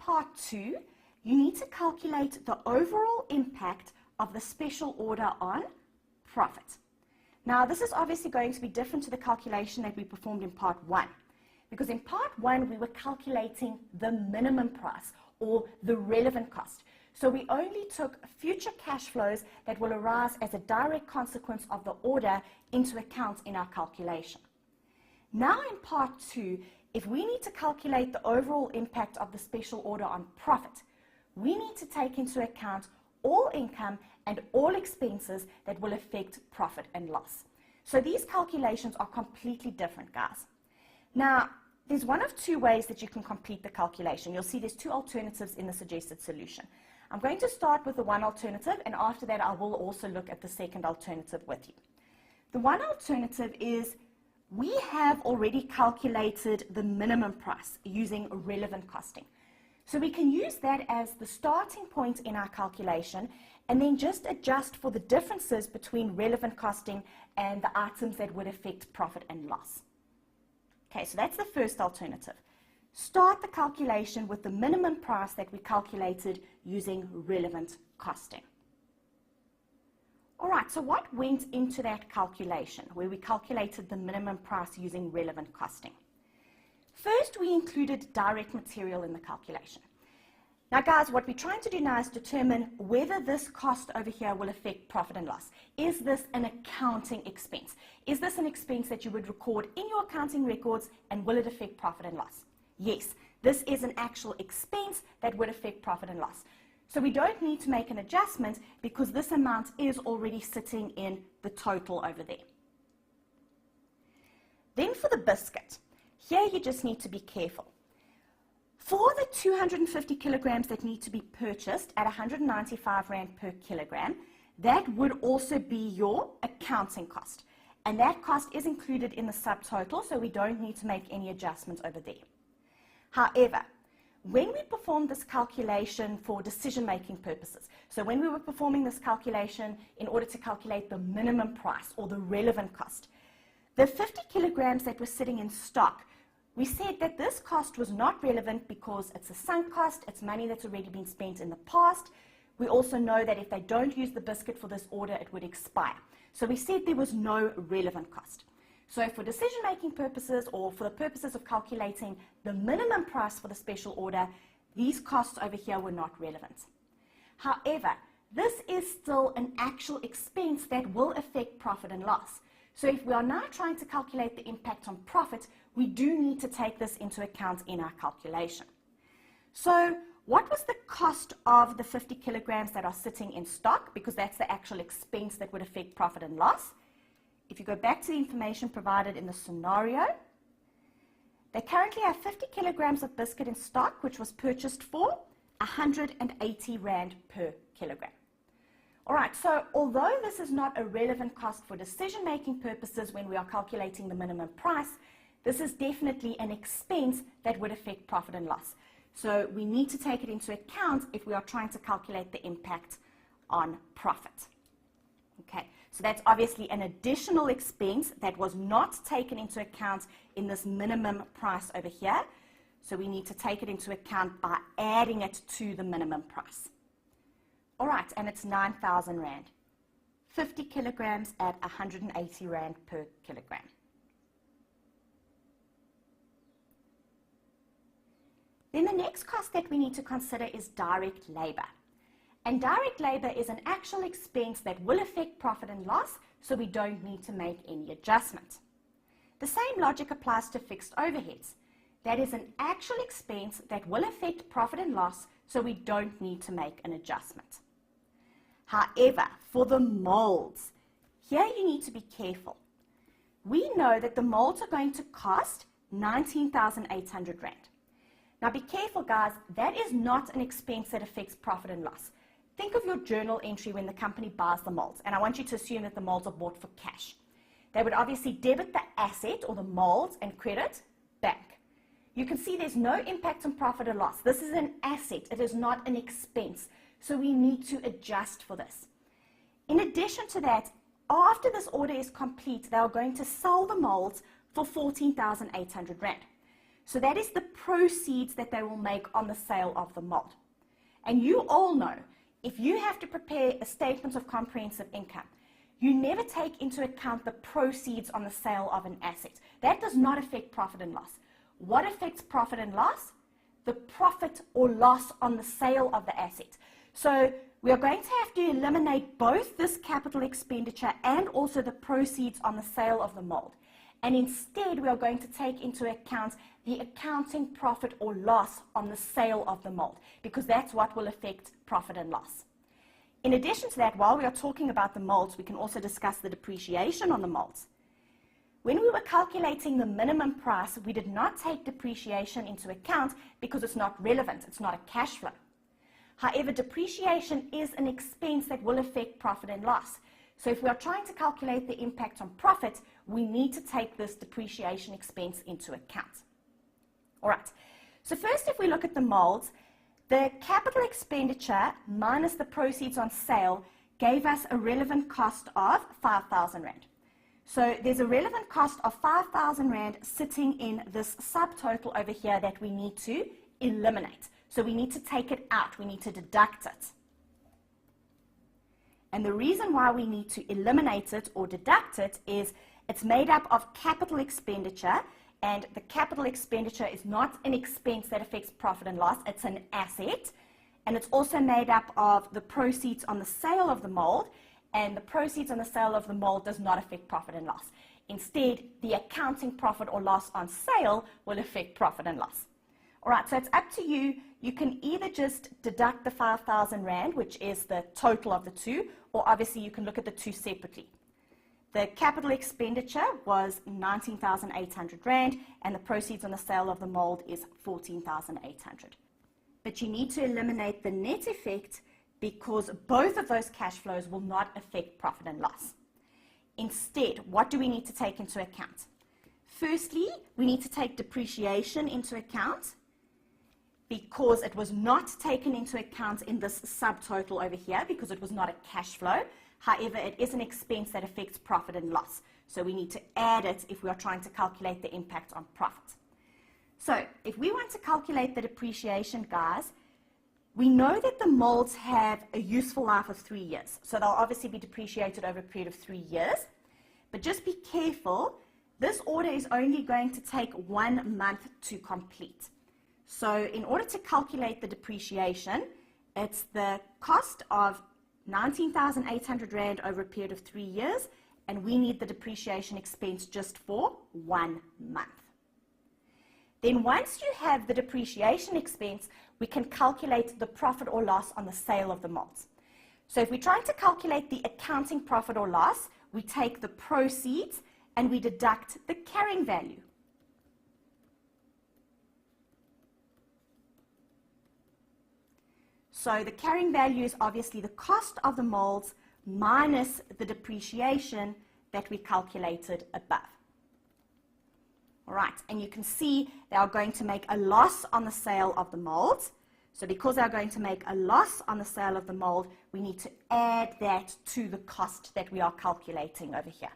part 2, you need to calculate the overall impact of the special order on profit. Now, this is obviously going to be different to the calculation that we performed in part 1, because in part 1, we were calculating the minimum price or the relevant cost. So we only took future cash flows that will arise as a direct consequence of the order into account in our calculation. Now in part 2, if we need to calculate the overall impact of the special order on profit, we need to take into account all income and all expenses that will affect profit and loss. So these calculations are completely different, guys. Now, there's one of two ways that you can complete the calculation. You'll see there's two alternatives in the suggested solution. I'm going to start with the one alternative, and after that I will also look at the second alternative with you. The one alternative is we have already calculated the minimum price using relevant costing. So we can use that as the starting point in our calculation and then just adjust for the differences between relevant costing and the items that would affect profit and loss. Okay, so that's the first alternative. Start the calculation with the minimum price that we calculated using relevant costing. All right, so what went into that calculation where we calculated the minimum price using relevant costing? First, we included direct material in the calculation. Now, guys, what we're trying to do now is determine whether this cost over here will affect profit and loss. Is this an accounting expense? Is this an expense that you would record in your accounting records, and will it affect profit and loss? Yes, this is an actual expense that would affect profit and loss. So we don't need to make an adjustment because this amount is already sitting in the total over there. Then for the biscuit, here you just need to be careful. For the 250 kilograms that need to be purchased at 195 Rand per kilogram, that would also be your accounting cost. And that cost is included in the subtotal, so we don't need to make any adjustments over there. However, when we performed this calculation for decision-making purposes, so when we were performing this calculation in order to calculate the minimum price or the relevant cost, the 50 kilograms that were sitting in stock, we said that this cost was not relevant because it's a sunk cost, it's money that's already been spent in the past. We also know that if they don't use the biscuit for this order, it would expire. So we said there was no relevant cost. So for decision-making purposes or for the purposes of calculating the minimum price for the special order, these costs over here were not relevant. However, this is still an actual expense that will affect profit and loss. So if we are now trying to calculate the impact on profit, we do need to take this into account in our calculation. So what was the cost of the 50 kilograms that are sitting in stock? Because that's the actual expense that would affect profit and loss. If you go back to the information provided in the scenario, they currently have 50 kilograms of biscuit in stock, which was purchased for 180 Rand per kilogram. All right, so although this is not a relevant cost for decision-making purposes when we are calculating the minimum price, this is definitely an expense that would affect profit and loss. So we need to take it into account if we are trying to calculate the impact on profit. Okay, so that's obviously an additional expense that was not taken into account in this minimum price over here. So we need to take it into account by adding it to the minimum price. All right, and it's 9,000 Rand. 50 kilograms at 180 Rand per kilogram. Then the next cost that we need to consider is direct labor. And direct labor is an actual expense that will affect profit and loss, so we don't need to make any adjustment. The same logic applies to fixed overheads. That is an actual expense that will affect profit and loss, so we don't need to make an adjustment. However, for the molds, here you need to be careful. We know that the molds are going to cost 19,800 Rand. Now be careful, guys, that is not an expense that affects profit and loss. Think of your journal entry when the company buys the molds, and I want you to assume that the molds are bought for cash. They would obviously debit the asset or the molds and credit bank. You can see there's no impact on profit or loss. This is an asset, it is not an expense, so we need to adjust for this. In addition to that, after this order is complete, they are going to sell the molds for 14,800 Rand. So that is the proceeds that they will make on the sale of the mold. And you all know, if you have to prepare a statement of comprehensive income, you never take into account the proceeds on the sale of an asset. That does not affect profit and loss. What affects profit and loss? The profit or loss on the sale of the asset. So we are going to have to eliminate both this capital expenditure and also the proceeds on the sale of the mold. And instead, we are going to take into account the accounting profit or loss on the sale of the mold, because that's what will affect profit and loss. In addition to that, while we are talking about the molds, we can also discuss the depreciation on the molds. When we were calculating the minimum price, we did not take depreciation into account because it's not relevant, it's not a cash flow. However, depreciation is an expense that will affect profit and loss. So if we are trying to calculate the impact on profit, we need to take this depreciation expense into account. All right, so first if we look at the molds, the capital expenditure minus the proceeds on sale gave us a relevant cost of 5,000 Rand. So there's a relevant cost of 5,000 Rand sitting in this subtotal over here that we need to eliminate. So we need to take it out, we need to deduct it. And the reason why we need to eliminate it or deduct it is it's made up of capital expenditure, and the capital expenditure is not an expense that affects profit and loss, it's an asset. And it's also made up of the proceeds on the sale of the mold, and the proceeds on the sale of the mold does not affect profit and loss. Instead, the accounting profit or loss on sale will affect profit and loss. All right, so it's up to you. You can either just deduct the 5,000 Rand, which is the total of the two, or obviously you can look at the two separately. The capital expenditure was 19,800 Rand, and the proceeds on the sale of the mold is 14,800. But you need to eliminate the net effect because both of those cash flows will not affect profit and loss. Instead, what do we need to take into account? Firstly, we need to take depreciation into account because it was not taken into account in this subtotal over here because it was not a cash flow. However, it is an expense that affects profit and loss. So we need to add it if we are trying to calculate the impact on profit. So if we want to calculate the depreciation, guys, we know that the molds have a useful life of 3 years. So they'll obviously be depreciated over a period of 3 years. But just be careful, this order is only going to take 1 month to complete. So in order to calculate the depreciation, it's the cost of 19,800 Rand over a period of 3 years, and we need the depreciation expense just for 1 month. Then once you have the depreciation expense, we can calculate the profit or loss on the sale of the molds. So if we're trying to calculate the accounting profit or loss, we take the proceeds and we deduct the carrying value. So the carrying value is obviously the cost of the molds minus the depreciation that we calculated above. All right, and you can see they are going to make a loss on the sale of the molds. So because they are going to make a loss on the sale of the mold, we need to add that to the cost that we are calculating over here.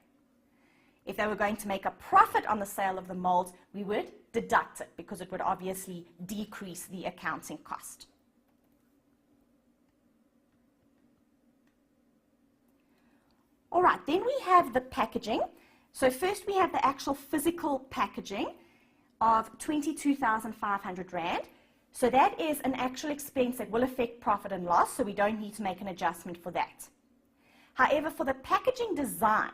If they were going to make a profit on the sale of the molds, we would deduct it because it would obviously decrease the accounting cost. All right, then we have the packaging. So first we have the actual physical packaging of 22,500 Rand. So that is an actual expense that will affect profit and loss, so we don't need to make an adjustment for that. However, for the packaging design,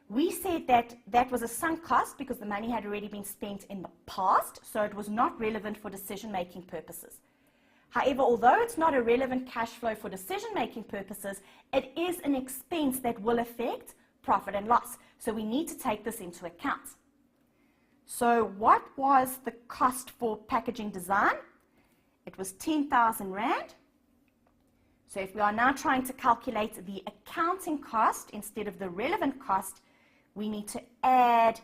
we said that that was a sunk cost because the money had already been spent in the past, so it was not relevant for decision-making purposes. However, although it's not a relevant cash flow for decision-making purposes, it is an expense that will affect profit and loss. So we need to take this into account. So what was the cost for packaging design? It was 10,000 Rand. So if we are now trying to calculate the accounting cost instead of the relevant cost, we need to add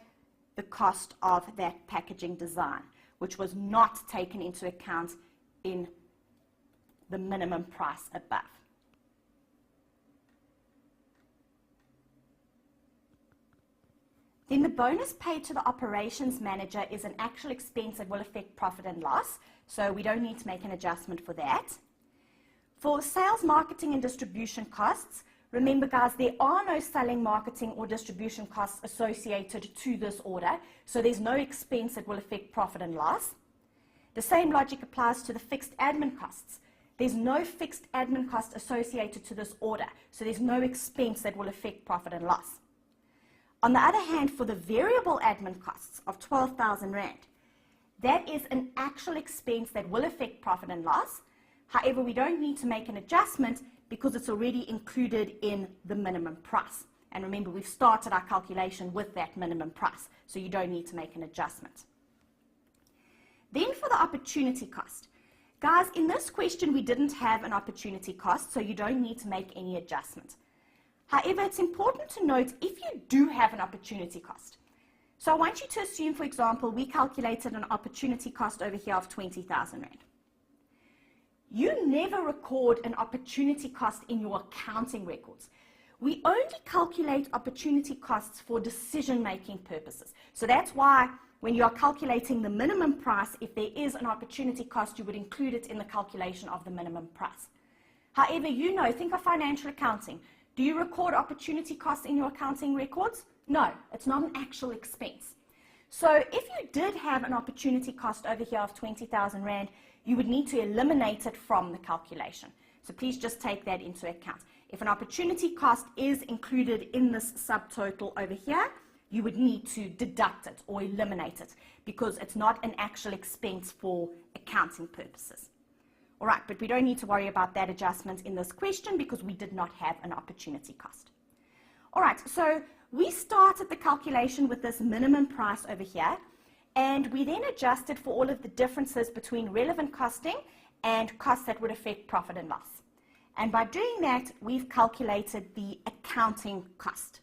the cost of that packaging design, which was not taken into account in the minimum price above. Then the bonus paid to the operations manager is an actual expense that will affect profit and loss, so we don't need to make an adjustment for that. For sales, marketing, and distribution costs, remember guys, there are no selling, marketing, or distribution costs associated to this order, so there's no expense that will affect profit and loss. The same logic applies to the fixed admin costs. There's no fixed admin cost associated to this order, so there's no expense that will affect profit and loss. On the other hand, for the variable admin costs of 12,000 Rand, that is an actual expense that will affect profit and loss. However, we don't need to make an adjustment because it's already included in the minimum price. And remember, we've started our calculation with that minimum price, so you don't need to make an adjustment. Then for the opportunity cost. Guys, in this question, we didn't have an opportunity cost, so you don't need to make any adjustment. However, it's important to note if you do have an opportunity cost. So I want you to assume, for example, we calculated an opportunity cost over here of 20,000 Rand. You never record an opportunity cost in your accounting records. We only calculate opportunity costs for decision-making purposes. So that's why when you are calculating the minimum price, if there is an opportunity cost, you would include it in the calculation of the minimum price. However, think of financial accounting. Do you record opportunity costs in your accounting records? No, it's not an actual expense. So if you did have an opportunity cost over here of 20,000 Rand, you would need to eliminate it from the calculation. So please just take that into account. If an opportunity cost is included in this subtotal over here, you would need to deduct it or eliminate it because it's not an actual expense for accounting purposes. All right, but we don't need to worry about that adjustment in this question because we did not have an opportunity cost. All right, so we started the calculation with this minimum price over here, and we then adjusted for all of the differences between relevant costing and costs that would affect profit and loss. And by doing that, we've calculated the accounting cost.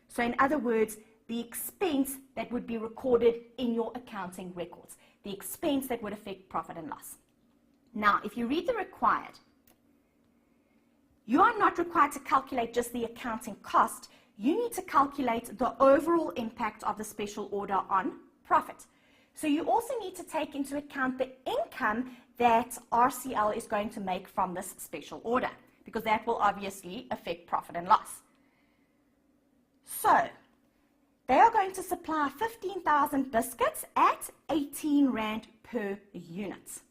So in other words, the expense that would be recorded in your accounting records, the expense that would affect profit and loss. Now, if you read the required, you are not required to calculate just the accounting cost. You need to calculate the overall impact of the special order on profit. So you also need to take into account the income that RCL is going to make from this special order, because that will obviously affect profit and loss. So they are going to supply 15,000 biscuits at 18 Rand per unit.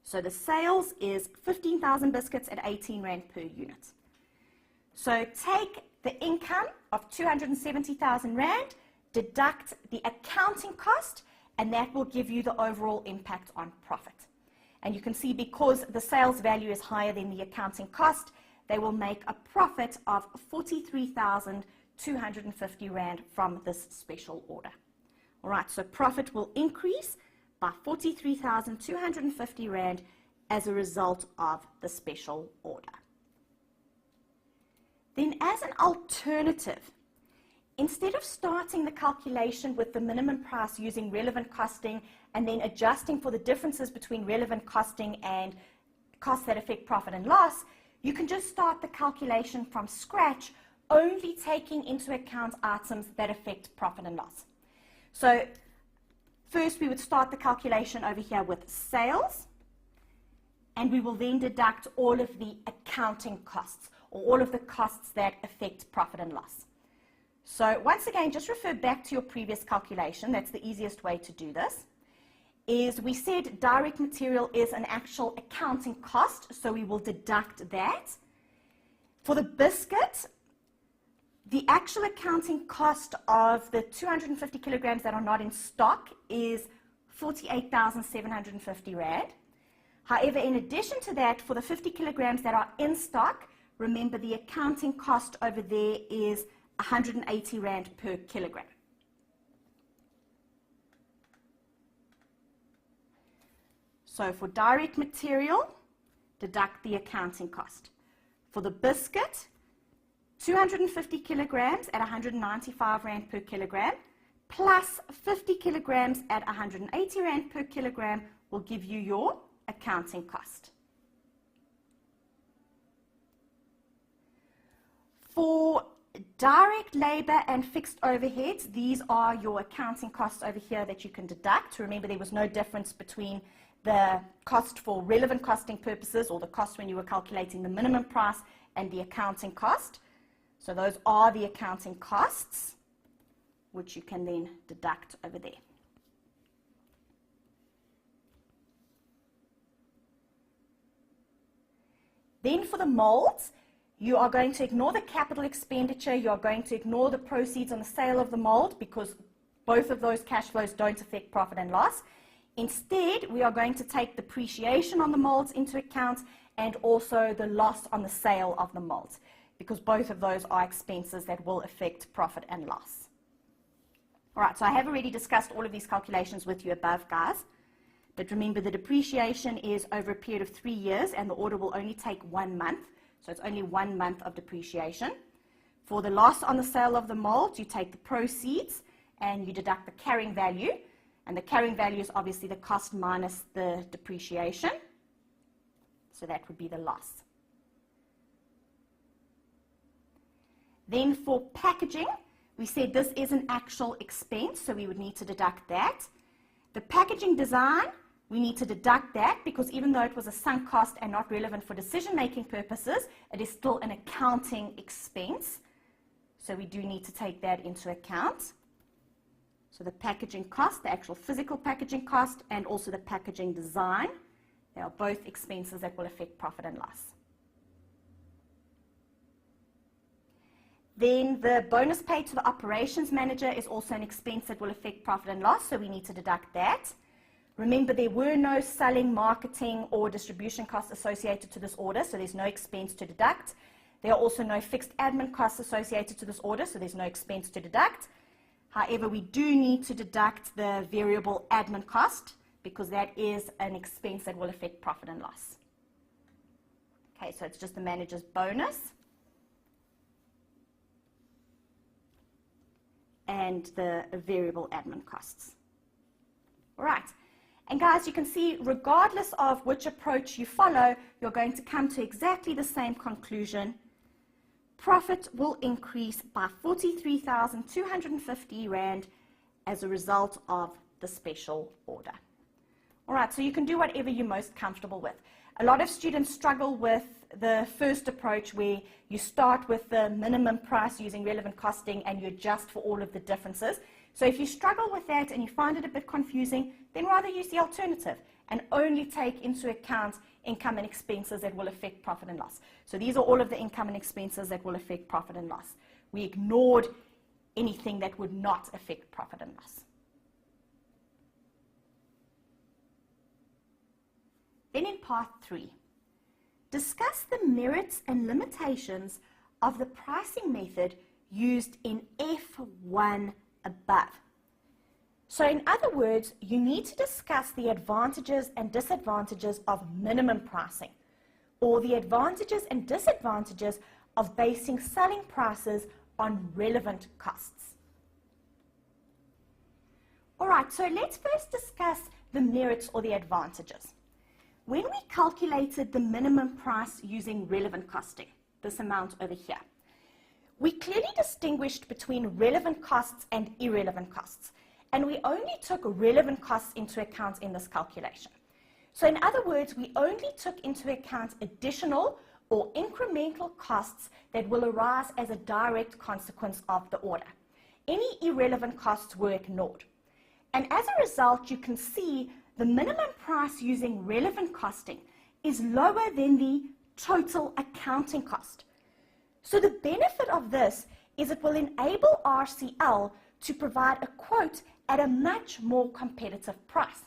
So the sales is 15,000 biscuits at 18 Rand per unit. So take the income of 270,000 Rand, deduct the accounting cost, and that will give you the overall impact on profit. And you can see because the sales value is higher than the accounting cost, they will make a profit of 43,250 Rand from this special order. All right, so profit will increase by 43,250 Rand as a result of the special order. Then as an alternative, instead of starting the calculation with the minimum price using relevant costing and then adjusting for the differences between relevant costing and costs that affect profit and loss, you can just start the calculation from scratch, only taking into account items that affect profit and loss. So first we would start the calculation over here with sales, and we will then deduct all of the accounting costs or all of the costs that affect profit and loss. So once again, just refer back to your previous calculation. That's the easiest way to do this. Is we said direct material is an actual accounting cost, so we will deduct that. For the biscuit, the actual accounting cost of the 250 kilograms that are not in stock is 48,750 Rand. However, in addition to that, for the 50 kilograms that are in stock, remember the accounting cost over there is 180 Rand per kilogram. So for direct material, deduct the accounting cost. For the biscuit, 250 kilograms at 195 Rand per kilogram, plus 50 kilograms at 180 Rand per kilogram will give you your accounting cost. For direct labor and fixed overheads, these are your accounting costs over here that you can deduct. Remember, there was no difference between the cost for relevant costing purposes, or the cost when you were calculating the minimum price, and the accounting cost. So those are the accounting costs, which you can then deduct over there. Then for the molds, you are going to ignore the capital expenditure. You are going to ignore the proceeds on the sale of the mold, because both of those cash flows don't affect profit and loss. Instead, we are going to take depreciation on the molds into account, and also the loss on the sale of the molds, because both of those are expenses that will affect profit and loss. All right, so I have already discussed all of these calculations with you above, guys. But remember, the depreciation is over a period of 3 years, and the order will only take 1 month. So it's only 1 month of depreciation. For the loss on the sale of the mold, you take the proceeds and you deduct the carrying value. And the carrying value is obviously the cost minus the depreciation. So that would be the loss. Then for packaging, we said this is an actual expense, so we would need to deduct that. The packaging design, we need to deduct that, because even though it was a sunk cost and not relevant for decision-making purposes, it is still an accounting expense. So we do need to take that into account. So the packaging cost, the actual physical packaging cost, and also the packaging design, they are both expenses that will affect profit and loss. Then the bonus paid to the operations manager is also an expense that will affect profit and loss, so we need to deduct that. Remember, there were no selling, marketing, or distribution costs associated to this order, so there's no expense to deduct. There are also no fixed admin costs associated to this order, so there's no expense to deduct. However, we do need to deduct the variable admin cost, because that is an expense that will affect profit and loss. Okay, so it's just the manager's bonus and the variable admin costs. All right. And guys, you can see, regardless of which approach you follow, you're going to come to exactly the same conclusion. Profit will increase by 43,250 Rand as a result of the special order. All right, so you can do whatever you're most comfortable with. A lot of students struggle with the first approach, where you start with the minimum price using relevant costing and you adjust for all of the differences. So if you struggle with that and you find it a bit confusing, then rather use the alternative and only take into account income and expenses that will affect profit and loss. So these are all of the income and expenses that will affect profit and loss. We ignored anything that would not affect profit and loss. Then in part 3, discuss the merits and limitations of the pricing method used in F1 above. So in other words, you need to discuss the advantages and disadvantages of minimum pricing, or the advantages and disadvantages of basing selling prices on relevant costs. All right, so let's first discuss the merits or the advantages. When we calculated the minimum price using relevant costing, this amount over here, we clearly distinguished between relevant costs and irrelevant costs, and we only took relevant costs into account in this calculation. So in other words, we only took into account additional or incremental costs that will arise as a direct consequence of the order. Any irrelevant costs were ignored. And as a result, you can see the minimum price using relevant costing is lower than the total accounting cost. So the benefit of this is it will enable RCL to provide a quote at a much more competitive price.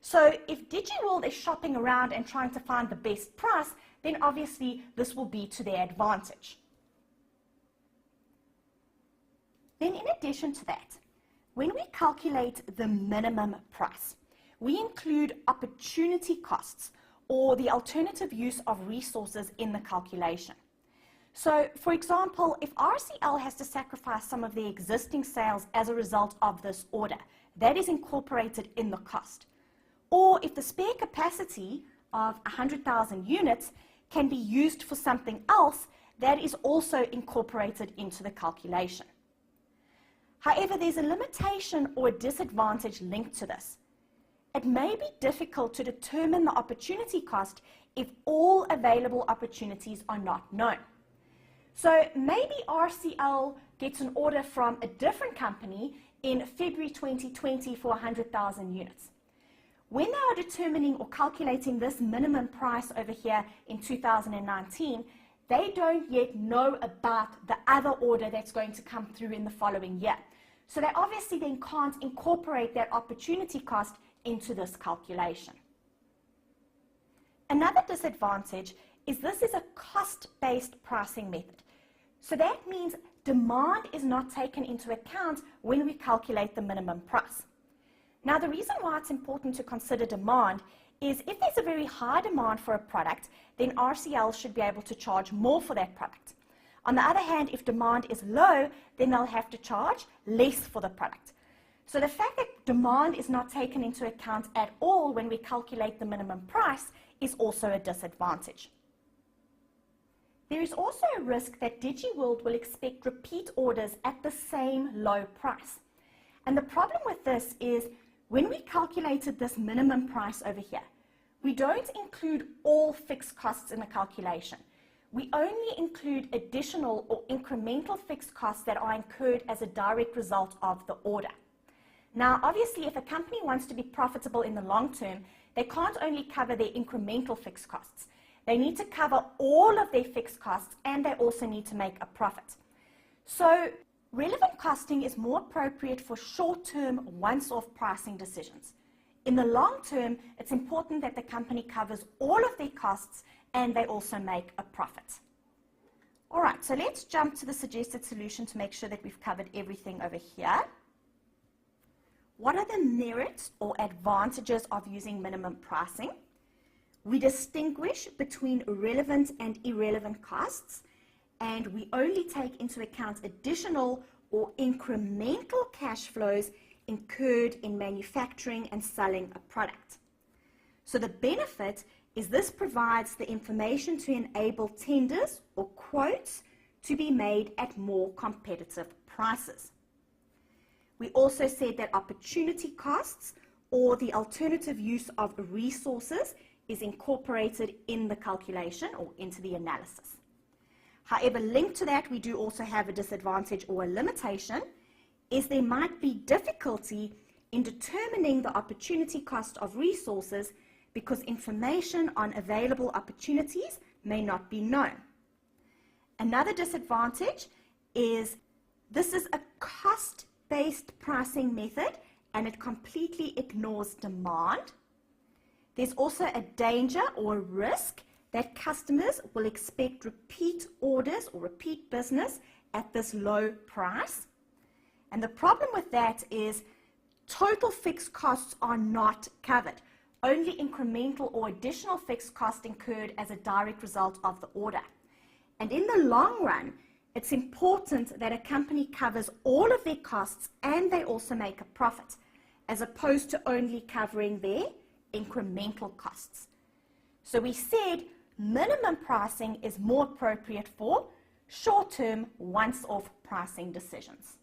So if DigiWorld is shopping around and trying to find the best price, then obviously this will be to their advantage. Then in addition to that, when we calculate the minimum price, we include opportunity costs, or the alternative use of resources in the calculation. So, for example, if RCL has to sacrifice some of the existing sales as a result of this order, that is incorporated in the cost. Or if the spare capacity of 100,000 units can be used for something else, that is also incorporated into the calculation. However, there's a limitation or a disadvantage linked to this. It may be difficult to determine the opportunity cost if all available opportunities are not known. So maybe RCL gets an order from a different company in February 2020 for 100,000 units. When they are determining or calculating this minimum price over here in 2019, they don't yet know about the other order that's going to come through in the following year. So they obviously then can't incorporate that opportunity cost into this calculation. Another disadvantage is this is a cost-based pricing method. So that means demand is not taken into account when we calculate the minimum price. Now, the reason why it's important to consider demand is if there's a very high demand for a product, then RCL should be able to charge more for that product. On the other hand, if demand is low, then they'll have to charge less for the product. So the fact that demand is not taken into account at all when we calculate the minimum price is also a disadvantage. There is also a risk that DigiWorld will expect repeat orders at the same low price. And the problem with this is when we calculated this minimum price over here, we don't include all fixed costs in the calculation. We only include additional or incremental fixed costs that are incurred as a direct result of the order. Now, obviously, if a company wants to be profitable in the long term, they can't only cover their incremental fixed costs. They need to cover all of their fixed costs, and they also need to make a profit. So, relevant costing is more appropriate for short-term, once-off pricing decisions. In the long term, it's important that the company covers all of their costs and they also make a profit. All right, so let's jump to the suggested solution to make sure that we've covered everything over here. What are the merits or advantages of using minimum pricing? We distinguish between relevant and irrelevant costs, and we only take into account additional or incremental cash flows incurred in manufacturing and selling a product. So the benefit is this provides the information to enable tenders or quotes to be made at more competitive prices. We also said that opportunity costs or the alternative use of resources is incorporated in the calculation or into the analysis. However, linked to that, we do also have a disadvantage or a limitation, is there might be difficulty in determining the opportunity cost of resources because information on available opportunities may not be known. Another disadvantage is this is a cost-based pricing method and it completely ignores demand. There's also a danger or risk that customers will expect repeat orders or repeat business at this low price. And the problem with that is total fixed costs are not covered. Only incremental or additional fixed cost incurred as a direct result of the order. And in the long run, it's important that a company covers all of their costs and they also make a profit, as opposed to only covering their incremental costs. So we said minimum pricing is more appropriate for short-term, once-off pricing decisions.